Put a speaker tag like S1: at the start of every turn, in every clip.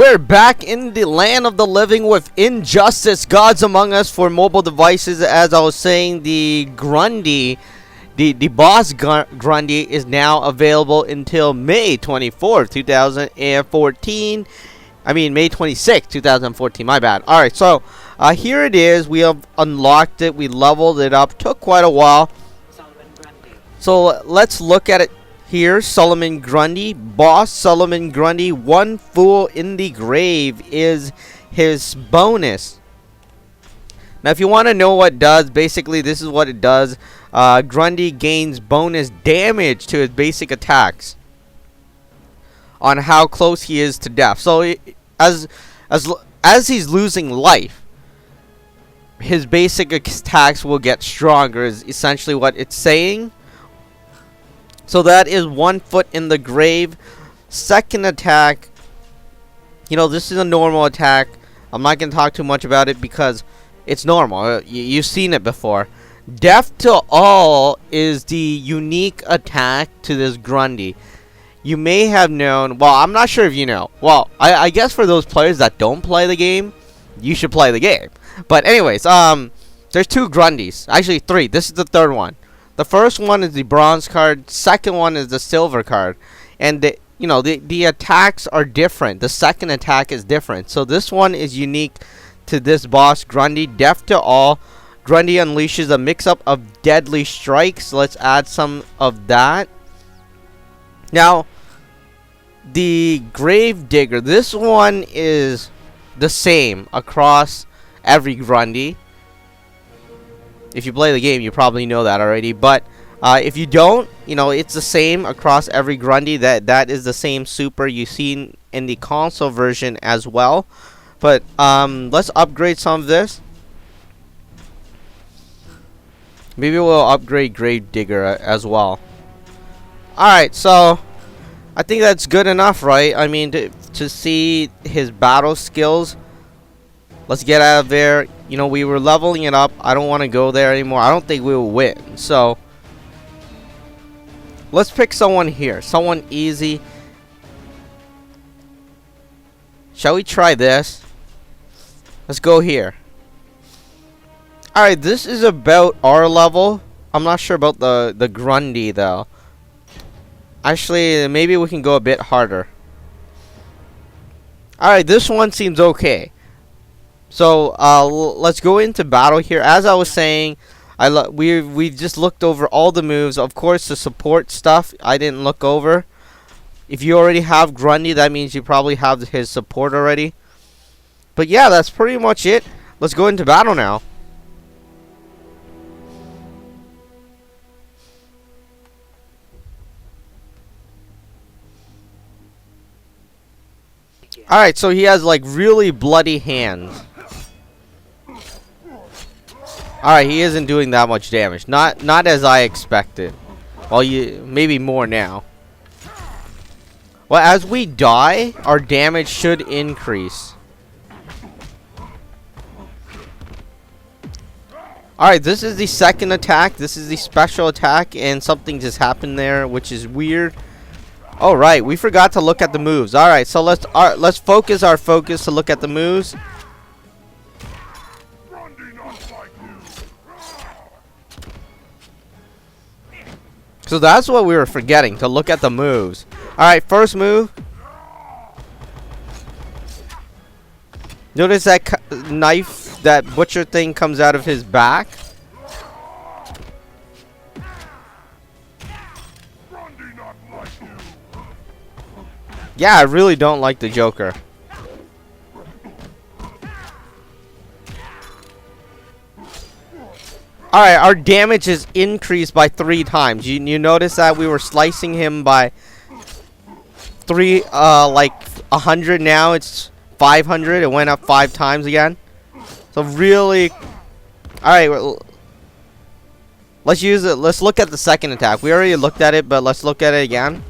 S1: We're back in the land of the living with Injustice Gods Among Us for mobile devices. As I was saying, the Grundy, the boss Grundy is now available until May 24th, 2014. I mean, May 26th, 2014. My bad. Alright, so here it is. We have unlocked it. We leveled it up. Took quite a while. So let's look at it. Here, Solomon Grundy, boss Solomon Grundy, one fool in the grave is his bonus. Now, if you want to know what it does, basically this is what it does. Grundy gains bonus damage to his basic attacks on how close he is to death. So, as he's losing life, his basic attacks will get stronger. Is essentially what it's saying. So that is 1 foot in the grave. Second attack, you know, this is a normal attack. I'm not going to talk too much about it because it's normal. You've seen it before. Death to all is the unique attack to this Grundy. You may have known, well, I'm not sure if you know. Well, I guess for those players that don't play the game, you should play the game. But anyways, there's two Grundys. Actually, three. This is the third one. The first one is the bronze card. Second one is the silver card. And the attacks are different. The second attack is different. So this one is unique to this boss, Grundy. Death to all. Grundy unleashes a mix-up of deadly strikes. Let's add some of that. Now, the Grave Digger. This one is the same across every Grundy. If you play the game, you probably know that already. But if you don't, you know, it's the same across every Grundy. That is the same super you've seen in the console version as well. But let's upgrade some of this. Maybe we'll upgrade Grave Digger as well. Alright, so I think that's good enough, right? I mean, to see his battle skills. Let's get out of there. You know, we were leveling it up. I don't want to go there anymore. I don't think we will win. So, let's pick someone here. Someone easy. Shall we try this? Let's go here. Alright, this is about our level. I'm not sure about the Grundy, though. Actually, maybe we can go a bit harder. Alright, this one seems okay. So let's go into battle here. As I was saying, we've just looked over all the moves. Of course, the support stuff I didn't look over. If you already have Grundy, that means you probably have his support already. But yeah, that's pretty much it. Let's go into battle now. Alright, so he has like really bloody hands. Alright, he isn't doing that much damage. Not as I expected. Well, maybe more now. Well, as we die, our damage should increase. Alright, this is the second attack. This is the special attack, and something just happened there, which is weird. Alright, we forgot to look at the moves. Alright, so let's focus our focus to look at the moves. So that's what we were forgetting, to look at the moves. Alright, first move. Notice that knife, that butcher thing comes out of his back. Yeah, I really don't like the Joker. Alright, our damage is increased by 3 times. You notice that we were slicing him by 100. Now it's 500. It went up 5 times again. So really, alright, let's use it. Let's look at the second attack. We already looked at it, but let's look at it again.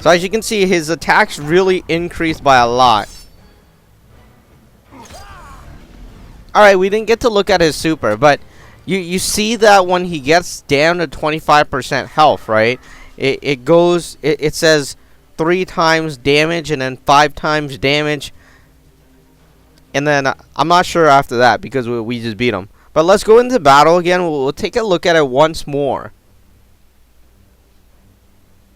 S1: So as you can see, his attacks really increased by a lot. Alright, we didn't get to look at his super, but you see that when he gets down to 25% health, right? It says 3 times damage and then 5 times damage. And then I'm not sure after that because we just beat him. But let's go into battle again. We'll take a look at it once more.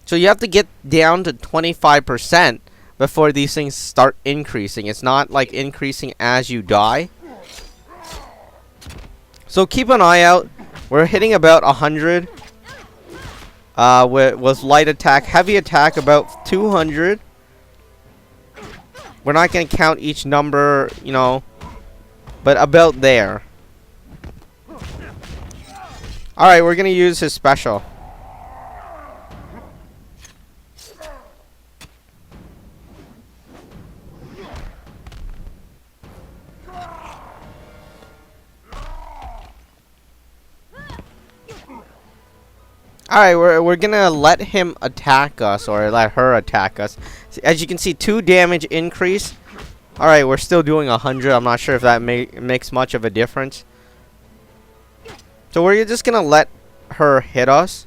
S1: So you have to get down to 25% before these things start increasing. It's not like increasing as you die. So keep an eye out. We're hitting about 100 with light attack. Heavy attack about 200. We're not going to count each number, you know, but about there. Alright, we're going to use his special. Alright, we're gonna let him attack us, or let her attack us. As you can see, 2 damage increase. Alright, we're still doing 100. I'm not sure if that makes much of a difference. So we're just gonna let her hit us.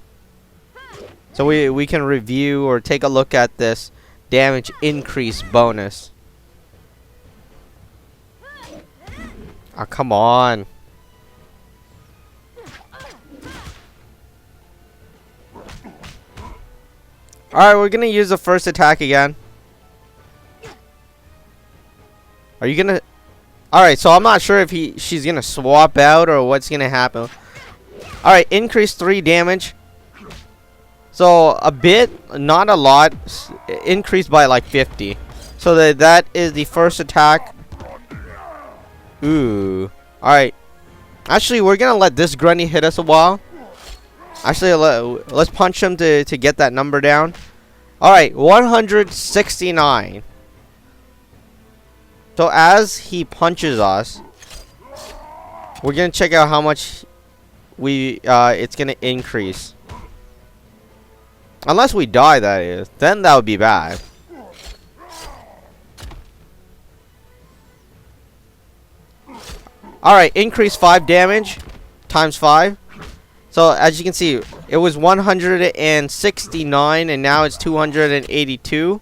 S1: So we can review or take a look at this damage increase bonus. Ah, come on. Alright, we're gonna use the first attack again. Are you gonna... Alright, so I'm not sure if she's gonna swap out or what's gonna happen. Alright, increase 3 damage. So, a bit, not a lot. Increased by like 50. So that is the first attack. Ooh. Alright. Actually, we're gonna let this Grundy hit us a while. Actually, let's punch him to get that number down. Alright, 169. So as he punches us, we're gonna check out how much it's gonna increase. Unless we die, that is. Then that would be bad. Alright, increase 5 damage times 5. So as you can see, it was 169 and now it's 282.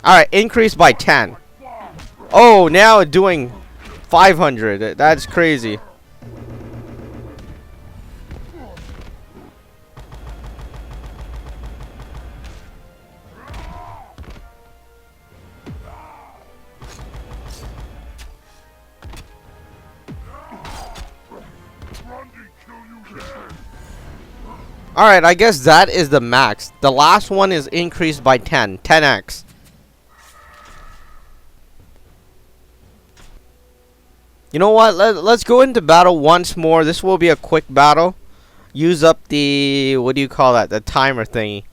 S1: Alright, increase by 10. Oh, now it's doing 500. That's crazy. Alright, I guess that is the max. The last one is increased by 10. 10x. You know what? Let's go into battle once more. This will be a quick battle. Use up the... what do you call that? The timer thingy.